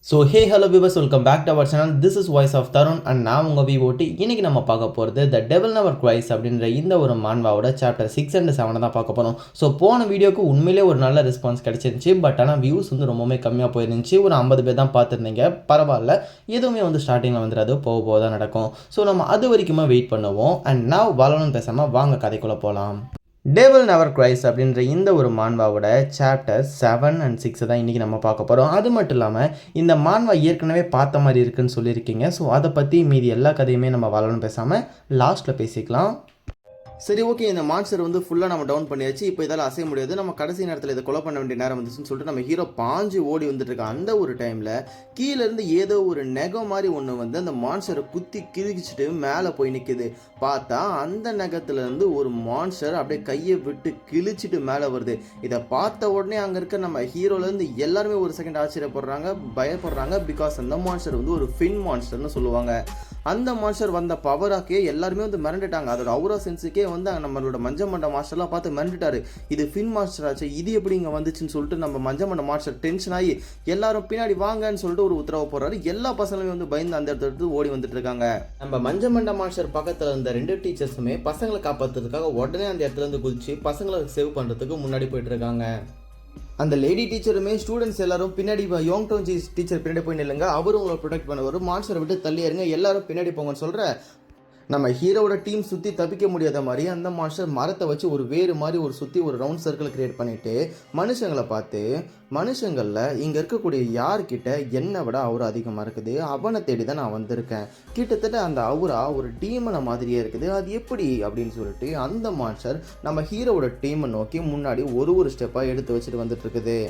So hello viewers, welcome back to our channel. This is voice of Tarun and நான் உங்கள் VOD. இன்றைக்கி நம்ம பார்க்க போகிறது த டெவில் நெவர் க்ரைஸ் அப்படின்ற இந்த ஒரு மான்வாவோட சாப்டர் 6 and 7 தான் பார்க்க போகிறோம். ஸோ போன வீடியோக்கு உண்மையிலே ஒரு நல்ல ரெஸ்பான்ஸ் கிடச்சிருந்துச்சு. பட் ஆனால் வியூஸ் வந்து ரொம்பவே கம்மியாக போயிருந்துச்சு. ஒரு 50 பேர் தான் பார்த்துருந்தீங்க. பரவாயில்ல, எதுவுமே வந்து ஸ்டார்டிங்கில் வந்துடாது, போக தான் நடக்கும். ஸோ நம்ம அது வரைக்குமே வெயிட் பண்ணுவோம். அண்ட் நான் வளரணும்னு பேசாமல் வாங்க கதைக்குள்ளே போகலாம். டெவில் நெவர் க்ரைஸ் அப்படின்ற இந்த ஒரு மான்வாவோட சாப்டர் 7 and 6 தான் இன்றைக்கி நம்ம பார்க்க போகிறோம். அது மட்டும் இல்லாமல் இந்த மான்வா ஏற்கனவே பார்த்த மாதிரி இருக்குன்னு சொல்லியிருக்கீங்க. ஸோ அதை பற்றி மீதி எல்லா கதையுமே நம்ம வளரணும் பேசாமல் லாஸ்ட்டில் பேசிக்கலாம். சரி, ஓகே, இந்த மான்ஸ்டர் வந்து ஃபுல்லாக நம்ம டவுன் பண்ணியாச்சு. இப்போ இதால் அசைய முடியாது. நம்ம கடைசி நேரத்தில் இதை கொலை பண்ண வேண்டிய நேரம் வந்துச்சுன்னு சொல்லிட்டு நம்ம ஹீரோ பாஞ்சு ஓடி வந்துட்டு இருக்க அந்த ஒரு டைமில் கீழேருந்து ஏதோ ஒரு நெகம் மாதிரி ஒன்று வந்து அந்த மான்ஸ்டரை குத்தி கிழிச்சிட்டு மேலே போய் நிற்குது. பார்த்தா அந்த நெகத்துலேருந்து ஒரு மான்ஸ்டர் அப்படியே கையை விட்டு கிழிச்சிட்டு மேலே வருது. இதை பார்த்த உடனே அங்கே இருக்க நம்ம ஹீரோலேருந்து எல்லாருமே ஒரு செகண்ட் ஆச்சரியப்படுறாங்க, பயப்படுறாங்க. பிகாஸ் அந்த மான்ஸ்டர் வந்து ஒரு ஃபின் மான்ஸ்டர்னு சொல்லுவாங்க. அந்த மான்ஸ்டர் வந்த பவராக்கே எல்லாருமே வந்து மிரண்டுட்டாங்க. அதோட அவுரா சென்ஸுக்கே வந்து நம்மளோட மஞ்சமண்ட மாஸ்டர்லாம் பார்த்து மிரண்டுட்டாரு. இது ஃபின் மாஸ்டர் ஆச்சு, இது எப்படி இங்கே வந்துச்சுன்னு சொல்லிட்டு நம்ம மஞ்சமண்ட மாஸ்டர் டென்ஷன் ஆகி எல்லாரும் பின்னாடி வாங்கன்னு சொல்லிட்டு ஒரு உத்தரவு போடுறாரு. எல்லா பசங்களுமே வந்து பயந்து அந்த இடத்துல ஓடி வந்துட்டு இருக்காங்க. நம்ம மஞ்சமண்ட மாஸ்டர் பக்கத்தில் இருந்த 2 டீச்சர்ஸுமே பசங்களை காப்பாற்றுறதுக்காக உடனே அந்த இடத்துல இருந்து குதிச்சு பசங்களை சேவ் பண்ணுறதுக்கு முன்னாடி போயிட்டு இருக்காங்க. அந்த லேடி டீச்சருமே ஸ்டூடெண்ட்ஸ் எல்லாரும் பின்னாடி யோங் டவுன் டீச்சர் பின்னாடி போய் நில்லுங்க, அவரும் உங்களை ப்ரொடெக்ட் பண்ணுவார், மான்ஸ்டரை விட்டு தள்ளி இருங்க, எல்லாரும் பின்னாடி போங்கன்னு சொல்கிற நம்ம ஹீரோவோட டீம் சுற்றி தப்பிக்க முடியாத மாதிரி அந்த மாஸ்டர் மரத்தை வச்சு ஒரு வேறு மாதிரி ஒரு சுற்றி ஒரு ரவுண்ட் சர்க்கிள் கிரியேட் பண்ணிவிட்டு மனுஷங்களை பார்த்து, மனுஷங்களில் இங்கே இருக்கக்கூடிய யார்கிட்ட என்னை விட அவுரா அதிகமாக இருக்குது, அவனை தேடி தான் நான் வந்திருக்கேன். கிட்டத்தட்ட அந்த அவுரா ஒரு டீமனை மாதிரியே இருக்குது, அது எப்படி அப்படின்னு சொல்லிட்டு அந்த மாஸ்டர் நம்ம ஹீரோவோட டீமை நோக்கி முன்னாடி ஒரு ஸ்டெப்பாக எடுத்து வச்சுட்டு வந்துட்டு இருக்குது.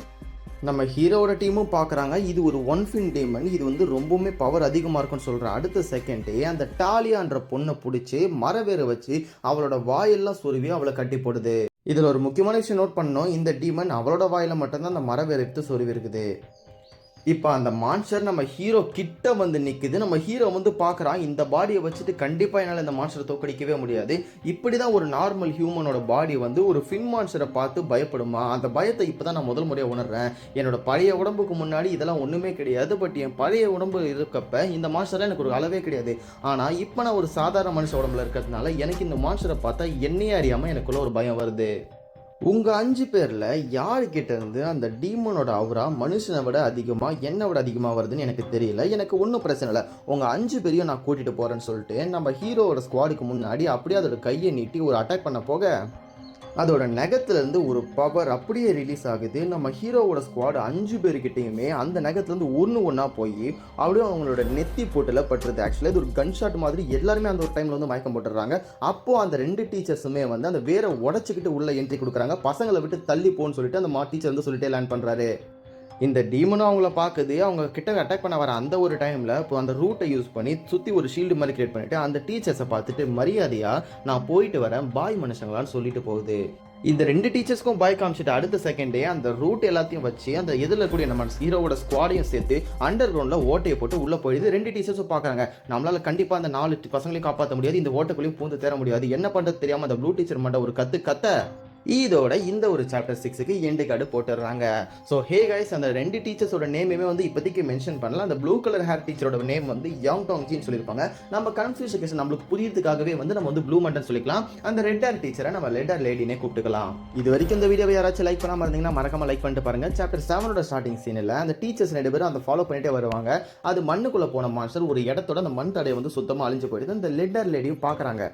நம்ம ஹீரோவோட டீமும் பார்க்குறாங்க, இது ஒரு ஒன் ஃபின் டீமன், இது வந்து ரொம்பவுமே பவர் அதிகமாக இருக்குன்னு சொல்கிறேன். அடுத்த செகண்டே அந்த டாலியான்ற பொண்ணை பிடிச்சி மரவேற வச்சு அவளோட வாயெல்லாம் சொருவி அவளை கட்டி போடுது. இதில் ஒரு முக்கியமான விஷயம் நோட் பண்ணோம், இந்த டீமன் அவளோட வாயில் மட்டும்தான் அந்த மரவேற எடுத்து சொருவி இருக்குது. இப்போ அந்த மான்ஸ்டர் நம்ம ஹீரோ கிட்ட வந்து நிற்குது. நம்ம ஹீரோ வந்து பார்க்குறான், இந்த பாடியை வச்சுட்டு கண்டிப்பாக என்னால் இந்த மான்ஸ்டரை தோக்கடிக்கவே முடியாது. இப்படி தான் ஒரு நார்மல் ஹியூமனோட பாடி வந்து ஒரு ஃபின் மான்ஸ்டரை பார்த்து பயப்படுமா? அந்த பயத்தை இப்போ தான் நான் முதல் முறையாக உணர்றேன். என்னோட பழைய உடம்புக்கு முன்னாடி இதெல்லாம் ஒன்றுமே கிடையாது. பட் என் பழைய உடம்பு இருக்கப்ப இந்த மான்ஸ்டரில் எனக்கு ஒரு அளவே கிடையாது. ஆனால் இப்போ நான் ஒரு சாதாரண மனுஷ உடம்புல இருக்கிறதுனால எனக்கு இந்த மான்ஸ்டரை பார்த்தா என்னையே அறியாமல் எனக்குள்ள ஒரு பயம் வருது. உங்கள் 5 பேரில் யார்கிட்ட இருந்து அந்த டீமனோட அவுரா மனுஷனை விட அதிகமாக என்னை விட அதிகமாக வருதுன்னு எனக்கு தெரியல. எனக்கு ஒன்றும் பிரச்சனை இல்லை, உங்கள் 5 பேரையும் நான் கூட்டிகிட்டு போகிறேன்னு சொல்லிட்டு நம்ம ஹீரோவோட ஸ்குவாடுக்கு முன்னாடி அப்படியே அதோட கையை நீட்டி ஒரு அட்டாக் பண்ண போக அதோட நகத்துலேருந்து ஒரு பவர் அப்படியே ரிலீஸ் ஆகுது. நம்ம ஹீரோவோட ஸ்குவாட் 5 பேர்கிட்டையுமே அந்த நகத்துலேருந்து ஒன்றா போய் அப்படியே அவங்களோட நெத்தி போட்டில் பட்டுருது. ஆக்சுவலாக இது ஒரு கன் ஷாட் மாதிரி எல்லாருமே அந்த ஒரு டைமில் வந்து மயக்கம் போட்டுடுறாங்க. அப்போது அந்த 2 டீச்சர்ஸுமே வந்து அந்த வேரை உடச்சிக்கிட்டு உள்ள என்ட்ரி கொடுக்குறாங்க. பசங்களை விட்டு தள்ளி போன்னு சொல்லிட்டு அந்த டீச்சர் வந்து சொல்லிட்டே லேண்ட் பண்ணுறாரு. இந்த டீமனும் அவங்கள பார்க்குது. அவங்க கிட்ட அட்டாக் பண்ண வர அந்த ஒரு டைமில் இப்போ அந்த ரூட்டை யூஸ் பண்ணி சுற்றி ஒரு ஷீல்டு மாதிரி கிரியேட் பண்ணிவிட்டு அந்த டீச்சர்ஸை பார்த்துட்டு மரியாதையாக நான் போயிட்டு வரேன், பாய் மனுஷங்களான்னு சொல்லிட்டு போகுது. இந்த 2 டீச்சர்ஸ்க்கும் பாய் காமிச்சிட்டு அடுத்த செகண்டே அந்த ரூட் எல்லாத்தையும் வச்சு அந்த எதில் கூடிய நம்ம ஹீரோவோட ஸ்குவாடையும் சேர்த்து அண்டர் கிரவுண்டில் ஓட்டையை போட்டு உள்ளே போயிடுது. 2 டீச்சர்ஸும் பார்க்குறாங்க, நம்மளால் கண்டிப்பாக அந்த 4 பசங்களையும் காப்பாற்ற முடியாது, இந்த ஓட்டைக்குள்ளேயும் பூந்து தேர முடியாது. என்ன பண்ணுறது தெரியாமல் அந்த ப்ளூ டீச்சர் மட்டும் ஒரு கத்த இதோட இந்த ஒரு சாப்டர் 6க்கு எண்டு கார்டு போட்டுடுறாங்க. ஸோ ஹே கைஸ், அந்த 2 டீச்சர்ஸோட நேமுமே வந்து இப்போதைக்கு மென்ஷன் பண்ணலாம். அந்த ப்ளூ கலர் ஹேர் டீச்சரோட நேம் வந்து யோங் டவுன் ஜின்னு சொல்லியிருப்பாங்க. நம்ம கன்ஃபியூஷன் நம்மளுக்கு புரியறதுக்காகவே வந்து நம்ம வந்து ப்ளூ மண்டன் சொல்லிக்கலாம். அந்த ரெட் ஹேர் டீச்சரை நம்ம ரெட் ஹேர் லேடினே கூப்பிட்டுக்கலாம். இது வரைக்கும் இந்த வீடியோவை யாராச்சும் லைக் பண்ணாமல் இருந்தீங்கன்னா மறக்காம லைக் பண்ணிட்டு பாருங்க. சாப்டர் 7ஓட ஸ்டார்டிங் சீனில் அந்த டீச்சர்ஸ் 2 பேரும் அந்த ஃபாலோ பண்ணிட்டே வருவாங்க. அது மண்ணுக்குள்ளே போன மான்ஸ்டர் ஒரு இடத்தோட அந்த மண் தடையை வந்து சுத்தமாக அழிஞ்சு போயிடுது. அந்த ரெட் ஹேர் லேடியும் பார்க்குறாங்க,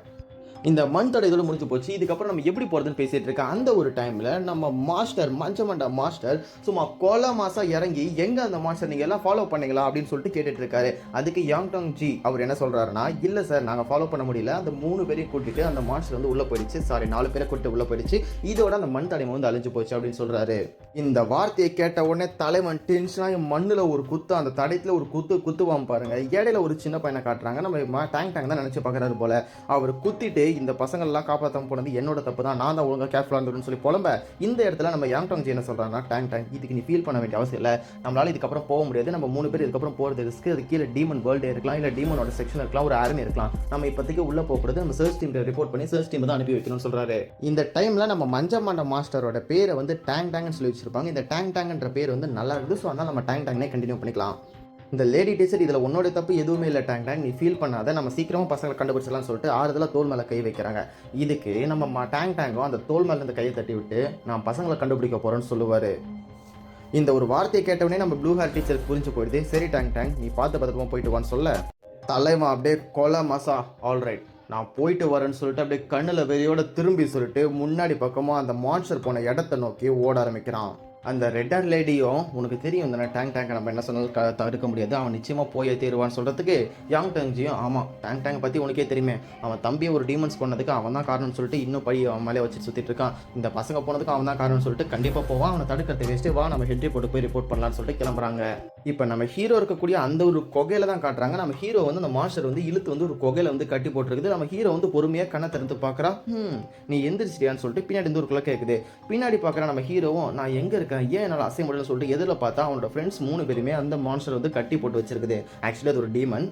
இந்த மண் தடை இதோட முடிஞ்சு போச்சு, இதுக்கப்புறம் நம்ம எப்படி போகிறதுன்னு பேசிகிட்டு இருக்கேன். அந்த ஒரு டைமில் நம்ம மாஸ்டர் மஞ்சமண்டா மாஸ்டர் சும்மா கோலா மாசா இறங்கி எங்கே அந்த மாஸ்டர் நீங்கள் எல்லாம் ஃபாலோ பண்ணீங்களா அப்படின்னு சொல்லிட்டு கேட்டுட்டு இருக்காரு. அதுக்கு யாங் டங் ஜி அவர் என்ன சொல்கிறாருன்னா, இல்லை சார், நாங்கள் ஃபாலோ பண்ண முடியல, அந்த 3 பேரையும் கூட்டிட்டு அந்த மாஸ்டர் வந்து உள்ளே போயிடுச்சு, 4 பேரை கூட்டிட்டு உள்ளே போயிடுச்சு, இதோட அந்த மண் தடை வந்து அழிஞ்சு போச்சு அப்படின்னு சொல்கிறாரு. இந்த வார்த்தையை கேட்ட உடனே தலைவன் டென்ஷனாக மண்ணில் ஒரு குத்து, அந்த தடயத்தில் ஒரு குத்துவான் பாருங்க. இடையில ஒரு சின்ன பையனை காட்டுறாங்க, நம்ம டேங்க் தான் நினச்சி பார்க்குறாரு போல. அவர் குத்திட்டு இந்த பசங்கள்லாம் காப்பாற்றாம போனது என்னோட தப்பு தான், நான் தான் ஒழுங்காக கேர்ஃபுல்லாக இருந்ததுன்னு சொல்லி புலம்ப இந்த இடத்துல நம்ம யாங் டாங் ஜி என்ன சொல்கிறாங்கன்னா, டேங்க் இதுக்கு நீ ஃபீல் பண்ண வேண்டிய அவசியம் இல்லை, நம்மளால இதுக்கப்புறம் போக முடியாது, நம்ம 3 பேர் இதுக்கப்புறம் போகிறது ரிஸ்க், அது கீழே டீமன் வேர்ல்டே இருக்கலாம், இல்லை டீமனோட செக்ஷன் இருக்கலாம், ஒரு ஆர்மி இருக்கலாம், நம்ம இப்போதைக்கு உள்ளே போகிறது நம்ம சர்ச் டீம் ரிப்போர்ட் பண்ணி சர்ச் டீம் தான் அனுப்பி வைக்கணும்னு சொல்கிறாரு. இந்த டைமில் நம்ம மஞ்சமாண்ட மாஸ்டரோட பேரை வந்து டேங்க்னு சொல்லி வச்சிருப்பாங்க. இந்த டேங்க்ன்ற பேர் வந்து நல்லா இருக்குது. ஸோ அதனால் நம்ம டேங்க்னே கண்டினியூ பண்ணிக்கலாம். இந்த லேடி டீச்சர் இதில் உன்னோட தப்பு எதுவுமே இல்லை டேங் டேங், நீ ஃபீல் பண்ணாத, நம்ம சீக்கிரமாக பசங்களை கண்டுபிடிச்சலாம்னு சொல்லிட்டு ஆறுதலாக தோல் மேலே கை வைக்கிறாங்க. இதுக்கு நம்ம டேங்கும் அந்த தோல் மேலே இருந்து கையை தட்டி விட்டு நான் பசங்களை கண்டுபிடிக்க போகிறேன்னு சொல்லுவார். இந்த ஒரு வார்த்தையை கேட்டவொடனே நம்ம ப்ளூ ஹேர் டீச்சருக்கு புரிஞ்சு போயிடுது. சரி டேங் நீ பார்த்து பத்திரமா போயிட்டு வான்னு சொல்ல தலைவன் அப்படியே கொலை மசா ஆல்ரைட் நான் போயிட்டு வரேன்னு சொல்லிட்டு அப்படியே கண்ணில் வெறியோட திரும்பி சொல்லிட்டு முன்னாடி பக்கமாக அந்த மான்ஸ்டர் போன இடத்த நோக்கி ஓட ஆரம்பிக்கிறான். அந்த ரெட் ஹேர் லேடியும் உனக்கு தெரியும் இந்த டேங்க் நம்ம என்ன சொன்னாலும் தடுக்க முடியாது, அவன் நிச்சயமாக போய் தீருவான்னு சொல்கிறதுக்கு யாங் டங்ஜியும் ஆமாம் டேங்க் பற்றி உனக்கே தெரியுமே, அவன் தம்பியை ஒரு டீமன்ஸ் பண்ணதுக்கு அவன் தான் காரணம்னு சொல்லிட்டு இன்னும் பழி அவன் மேலே வச்சு சுற்றிட்டு இருக்கான், இந்த பசங்க போனதுக்கு அவன் தான் காரணம்னு சொல்லிட்டு கண்டிப்பாக போவான், அவனை தடுக்கிறது வேஸ்ட்டு, வா நம்ம ஹெட் ரிப்போர்ட் போய் ரிப்போர்ட் பண்ணலான்னு சொல்லிட்டு கிளம்புறாங்க. இப்போ நம்ம ஹீரோ இருக்கக்கூடிய அந்த ஒரு கொகையில தான் காட்டுறாங்க. நம்ம ஹீரோ வந்து அந்த மாஸ்டர் வந்து இழுத்து வந்து ஒரு கொகையில வந்து கட்டி போட்டுருக்குது. நம்ம ஹீரோ வந்து பொறுமையாக கண்ணை திறந்து பார்க்குறா. நீ எந்திரிச்சிட்டியான்னு சொல்லிட்டு பின்னாடி இருந்து ஒரு குள்ள கேட்குது. பின்னாடி பார்க்குறா நம்ம ஹீரோவும் நான் எங்கே இருக்கேன், ஏன் என்னால் அசைய முடியலன்னு சொல்லிட்டு எதில் பார்த்தா அவனோட ஃப்ரெண்ட்ஸ் 3 பேருமே அந்த மான்ஸ்டர் வந்து கட்டி போட்டு வச்சிருக்குது. ஆக்சுவலி அது ஒரு டீமன்.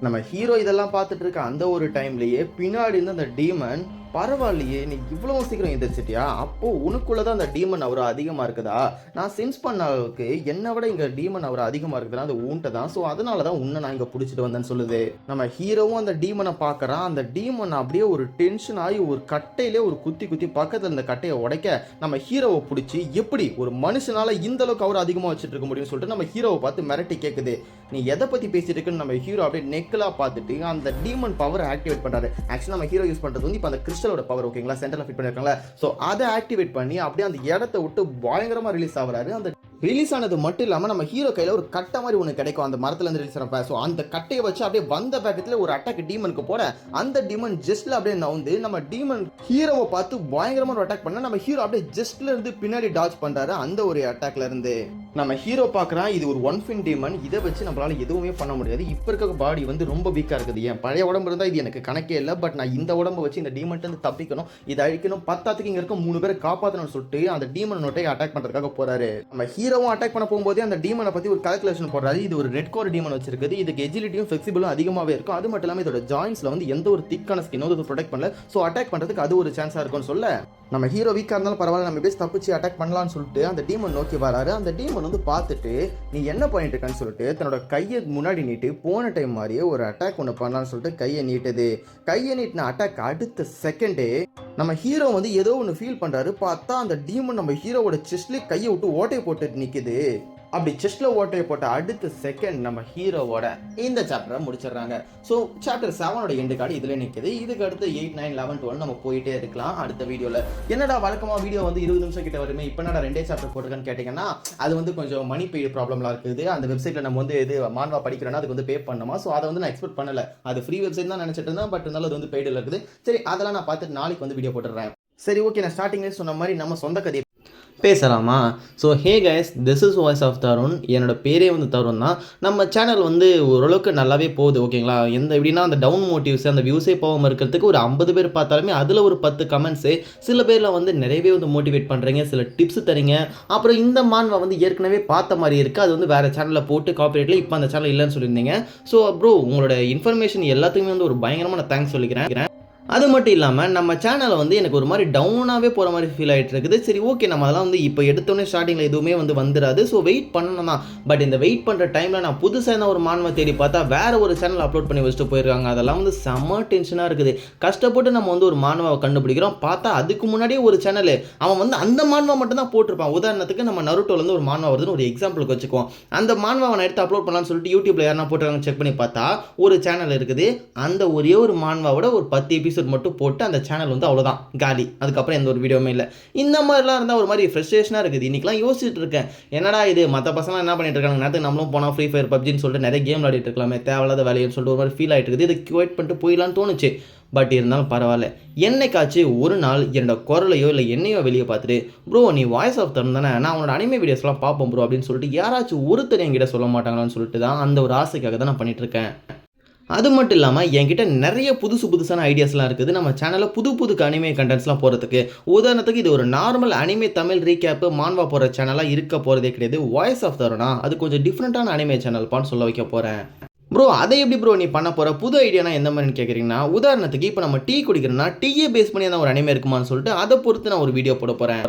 நம்ம ஹீரோ இதெல்லாம் பார்த்துட்டு இருக்க அந்த ஒரு டைம்லேயே பின்னாடி இருந்து அந்த டீமன் பரவாயில்லையே நீ இவ்வளோ சீக்கிரம் எந்திரிச்சிட்டியா, அப்போது உனக்குள்ளே தான் அந்த டீமன் அவர் அதிகமாக இருக்குதா, நான் சென்ஸ் பண்ண அளவுக்கு என்னை விட இங்கே டீமன் அவர் அதிகமாக இருக்குதுன்னா அது ஊன்ட்ட தான், ஸோ அதனால தான் உன்னை நான் இங்கே பிடிச்சிட்டு வந்தேன்னு சொல்லுது. நம்ம ஹீரோவும் அந்த டீமனை பார்க்குறான். அந்த டீமன் அப்படியே ஒரு டென்ஷன் ஆகி ஒரு கட்டையிலே ஒரு குத்தி பக்கத்தில் இந்த கட்டையை உடைக்க நம்ம ஹீரோவை பிடிச்சி எப்படி ஒரு மனுஷனால இந்த அளவுக்கு அவர் அதிகமாக வச்சுட்டு இருக்க முடியும்னு சொல்லிட்டு நம்ம ஹீரோவை பார்த்து மிரட்டி கேட்குது. நீ எதை பற்றி பேசிட்டு இருக்குன்னு நம்ம ஹீரோ அப்படியே நெக்கலாக பார்த்துட்டு அந்த டீமன் பவர் ஆக்டிவேட் பண்ணுறாரு. ஆக்சுவலாக நம்ம ஹீரோ யூஸ் பண்ணுறது வந்து இப்போ அந்த கிறிஸ்டலோட பவர் ஓகேங்களா, சென்டரில் ஃபிட் பண்ணியிருக்காங்களா, ஸோ அதை ஆக்டிவேட் பண்ணி அப்படியே அந்த இடத்த விட்டு பயங்கரமாக ரிலீஸ் ஆகுறாரு. அந்த ரிலீஸ் ஆனது மட்டும் இல்லாமல் நம்ம ஹீரோ கையில் ஒரு கட்டை மாதிரி ஒன்று கிடைக்கும் அந்த மரத்துலேருந்து ரிலீஸ் ஆகிறப்ப, ஸோ அந்த கட்டையை வச்சு அப்படியே வந்த பக்கத்தில் ஒரு அட்டாக் டீமனுக்கு போட அந்த டீமன் ஜஸ்ட்ல அப்படியே நவுந்து நம்ம டீமன் ஹீரோவை பார்த்து பயங்கரமாக ஒரு அட்டாக் பண்ண நம்ம ஹீரோ அப்படியே ஜஸ்ட்ல இருந்து பின்னாடி டாச் பண்ணுறாரு. அந்த ஒரு அட்டாக்ல இருந்து நம்ம ஹீரோ பார்க்குறான் இது ஒரு ஒன் ஃபின் டீமன், இதை வச்சு நம்மளால எதுவுமே பண்ண முடியாது, இப்போ இருக்க பாடி வந்து ரொம்ப வீக்காக இருக்குது, என் பழைய உடம்பு இருந்தால் இது எனக்கு கணக்கே இல்லை, பட் நான் இந்த உடம்பை வச்சு இந்த டீமன்ட்டு தப்பிக்கணும், இதை அழிக்கணும், 10 இங்கே இருக்க 3 பேரை காப்பாற்றணும்னு சொல்லிட்டு அந்த டீமன் நோட்டை அட்டாக் பண்ணுறதுக்காக போறாரு. நம்ம ஹீரோவும் அட்டாக் பண்ண போகும்போதே அந்த டீமனை பற்றி ஒரு கால்குலேஷன் போடுறாரு. இது ஒரு ரெட் கோர் டீமன் வச்சிருக்குது, இதுக்கு எஜிலிட்டியும் ஃபிளெக்சிபிளும் அதிகமாகவே இருக்கும், அது மட்டும் இல்லாமல் இதோட ஜாயின்ஸ்ல வந்து எந்த ஒரு திக்கான ஸ்கின் வந்து ப்ரொடெக்ட் பண்ணல, ஸோ அட்டாக் பண்ணுறதுக்கு அது ஒரு சான்ஸாக இருக்கும்னு சொல்ல நம்ம ஹீரோ வீக்காக இருந்தாலும் பரவாயில்ல நம்ம பேசி தப்பிச்சு அட்டாக் பண்ணலாம்னு சொல்லிட்டு அந்த டீமன் நோக்கி வராரு. அந்த டீமன் வந்து பார்த்துட்டு நீ என்ன பண்ணிட்டு இருக்கான்னு சொல்லிட்டு தன்னோட கையை முன்னாடி நீட்டு போன டைம் மாதிரியே ஒரு அட்டாக் ஒன்று பண்ணலான்னு சொல்லிட்டு கையை நீட்டுது. கையை நீட்டின அட்டாக் அடுத்த செகண்டே நம்ம ஹீரோ வந்து ஏதோ ஒன்று ஃபீல் பண்ணுறாரு. பார்த்தா அந்த டீமன் நம்ம ஹீரோவோட செஸ்ட்லேயே கையை விட்டு ஓட்டையை போட்டு நிற்குது. அப்படி செஸ்ட்டில் ஓட்டையை போட்ட அடுத்த செகண்ட் நம்ம ஹீரோவோட இந்த சாப்டரை முடிச்சிடுறாங்க. ஸோ சாப்டர் 7ஓட எண்டு கார்டு இதில் நிற்குது. இதுக்கு அடுத்து 8, 9, 11, 12 நம்ம போயிட்டே இருக்கலாம். அடுத்த வீடியோவில் என்னடா வழக்கமாக வீடியோ வந்து 20 நிமிஷம் கிட்ட வருமே, இப்போ நான் 2 சாப்டர் போட்டிருக்கேன்னு கேட்டிங்கன்னா அது வந்து கொஞ்சம் மணி பெய்டு ப்ராப்ளம்லாம் இருக்குது. அந்த வெப்சைட்டில் நம்ம வந்து இது மான்வா படிக்கிறோன்னா அதுக்கு வந்து பே பண்ணணுமா, ஸோ அதை வந்து நான் எக்ஸ்பெக்ட் பண்ணலை. அது ஃப்ரீ வெப்சைட் தான் நினச்சிட்டு இருந்தேன், பட் இருந்தாலும் அது வந்து பெய்டில் இருக்குது. சரி அதெல்லாம் நான் பார்த்துட்டு நாளைக்கு வந்து வீடியோ போட்டுடுறேன். சரி ஓகே, நான் ஸ்டார்டிங்லேயே சொன்ன மாதிரி நம்ம சொந்த கதையை பேசலாமா? So hey guys, this is voice of Tarun. என்னோட பேரே வந்து தருண் தான். நம்ம சேனல் வந்து ஓரளவுக்கு நல்லாவே போகுது ஓகேங்களா. எப்படின்னா அந்த டவுன் மோட்டிவ்ஸ் அந்த வியூஸே போகாமல் இருக்கிறதுக்கு ஒரு 50 பேர் பார்த்தாலுமே அதில் ஒரு 10 கமெண்ட்ஸு, சில பேரில் வந்து நிறையவே வந்து மோட்டிவேட் பண்ணுறீங்க, சில டிப்ஸ் தரீங்க. அப்புறம் இந்த மான்வா வந்து ஏற்கனவே பார்த்த மாதிரி இருக்குது, அது வந்து வேறு சேனலில் போட்டு காப்பிரைட்டில் இப்போ அந்த சேனல் இல்லைன்னு சொல்லியிருந்தீங்க. ஸோ ப்ரோ உங்களோட இன்ஃபர்மேஷன் எல்லாத்துக்குமே வந்து ஒரு பயங்கரமான தேங்க்ஸ் சொல்லிக்கிறேன். அது மட்டும் இல்லாமல் நம்ம சேனலை வந்து எனக்கு ஒரு மாதிரி டவுனாகவே போகிற மாதிரி ஃபீல் ஆகிட்டு இருக்குது. சரி ஓகே, நம்ம அதெல்லாம் வந்து இப்போ எடுத்தோடனே ஸ்டார்டிங்கில் எதுவுமே வந்து வந்துடாது, ஸோ வெயிட் பண்ணணும் தான். பட் இந்த வெயிட் பண்ணுற டைமில் நான் புதுசாக ஒரு மான்வா தேடி பார்த்தா வேறு ஒரு சேனல் அப்லோட் பண்ணி வச்சுட்டு போயிருக்காங்க. அதெல்லாம் வந்து செம்ம டென்ஷனாக இருக்குது. கஷ்டப்பட்டு நம்ம வந்து ஒரு மான்வாவை கண்டுபிடிக்கிறோம், பார்த்தா அதுக்கு முன்னாடியே ஒரு சேனல் அவன் வந்து அந்த மான்வா மட்டும் தான் போட்டிருப்பான். உதாரணத்துக்கு நம்ம நருட்டோலேருந்து ஒரு மான்வா வருதுன்னு ஒரு எக்ஸாம்பிளுக்கு வச்சுக்குவோம். அந்த மான்வாவை நான் எடுத்து அப்லோட் பண்ணலாம்னு சொல்லிட்டு யூடியூப்ல யாரா போட்டுருக்காங்க செக் பண்ணி பார்த்தா ஒரு சேனல் இருக்குது. அந்த ஒரே ஒரு மான்வாவோட ஒரு 10 எபிசோட் மட்டும் போட்டு அந்த சேனல் வந்து அவ்வளோதான் காலி. அதுக்கப்புறம் எந்த ஒரு வீடியோவுமே இல்லை. இந்த மாதிரிலாம் இருந்தால் ஒரு மாதிரி ஃப்ரஸ்ட்ரேஷனாக இருக்குது. இன்றைக்கெலாம் யோசிச்சுட்டு இருக்கேன், என்னடா இது மற்ற பசங்க என்ன பண்ணிட்டு இருக்காங்க, நேரத்துக்கு நம்மளும் போனால் ஃப்ரீ ஃபயர் பப்ஜின்னு சொல்லிட்டு நிறைய கேம் விளையாடிட்டு இருக்கலாமே, தேவையில்லாத வேலைன்னு சொல்லிட்டு ஒரு மாதிரி ஃபீல் ஆகிட்டு இருக்குது. இதை குவைட் பண்ணிட்டு போயிடலான்னு தோணுச்சு. பட் இருந்தாலும் பரவாயில்ல, என்னைக்காச்சும் ஒரு நாள் என்னோட குரலையோ இல்லை என்னையோ வெளியே பார்த்துட்டு ப்ரோ நீ வாய்ஸ் ஆஃப் தரும் தானே, நான் உன்னோட அனிமே வீடியோஸ்லாம் பார்ப்போம் ப்ரோ அப்படின்னு சொல்லிட்டு யாராச்சும் ஒருத்தர் என்கிட்ட சொல்ல மாட்டாங்களான்னு சொல்லிட்டு தான் அந்த ஒரு ஆசைக்காக தான் நான் பண்ணிட்டு இருக்கேன். அது மட்டும் இல்லாமல் என்கிட்ட நிறைய புதுசான ஐடியாஸ்லாம் இருக்குது நம்ம சேனலில் புது அனிமே கண்டென்ட்ஸ்லாம் போகிறதுக்கு. உதாரணத்துக்கு இது ஒரு நார்மல் அனிமே தமிழ் ரீகேப்பு மான்வா போகிற சேனலாக இருக்க போகிறதே கிடையாது. வாய்ஸ் ஆஃப் தருணா அது கொஞ்சம் டிஃப்ரெண்ட்டான அனிமே சேனல்பான்னு சொல்ல வைக்க போகிறேன். ப்ரோ அதை எப்படி ப்ரோ நீ பண்ண போகிற புது ஐடியானா எந்த மாதிரின்னு கேட்குறீங்கன்னா, உதாரணத்துக்கு இப்போ நம்ம டீ குடிக்கிறோன்னா டீயை பேஸ் பண்ணி தான் ஒரு அனிமே இருக்குமான்னு சொல்லிட்டு அதை பொறுத்து நான் ஒரு வீடியோ போட போகிறேன்.